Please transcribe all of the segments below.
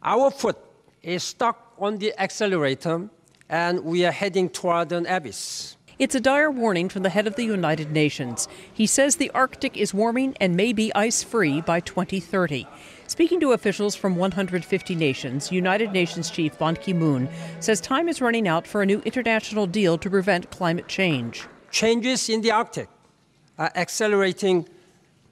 Our foot is stuck on the accelerator, and we are heading toward an abyss. It's a dire warning from the head of the United Nations. He says the Arctic is warming and may be ice-free by 2030. Speaking to officials from 150 nations, United Nations Chief Ban Ki-moon says time is running out for a new international deal to prevent climate change. Changes in the Arctic are accelerating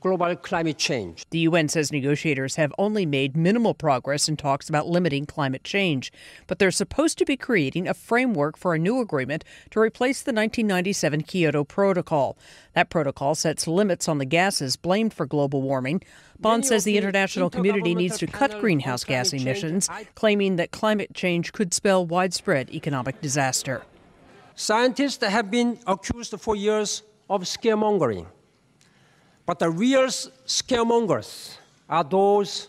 global climate change. The UN says negotiators have only made minimal progress in talks about limiting climate change, but they're supposed to be creating a framework for a new agreement to replace the 1997 Kyoto Protocol. That protocol sets limits on the gases blamed for global warming. Ban says the international community needs to cut greenhouse gas emissions, claiming that climate change could spell widespread economic disaster. Scientists have been accused for years of scaremongering. But the real scaremongers are those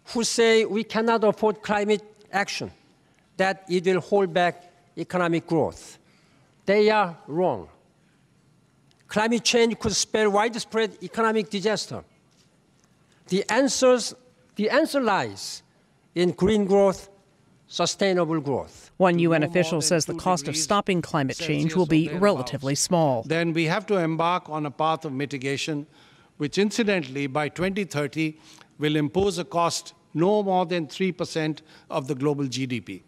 who say we cannot afford climate action, that it will hold back economic growth. They are wrong. Climate change could spell widespread economic disaster. The answer lies in green growth, sustainable growth. One UN official says the cost of stopping climate change will be relatively small. Then we have to embark on a path of mitigation, which incidentally, by 2030, will impose a cost no more than 3% of the global GDP.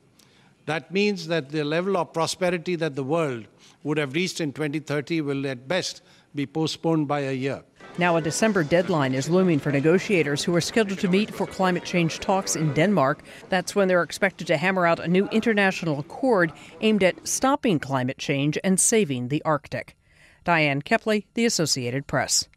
That means that the level of prosperity that the world would have reached in 2030 will at best be postponed by a year. Now a December deadline is looming for negotiators who are scheduled to meet for climate change talks in Denmark. That's when they're expected to hammer out a new international accord aimed at stopping climate change and saving the Arctic. Diane Kepley, The Associated Press.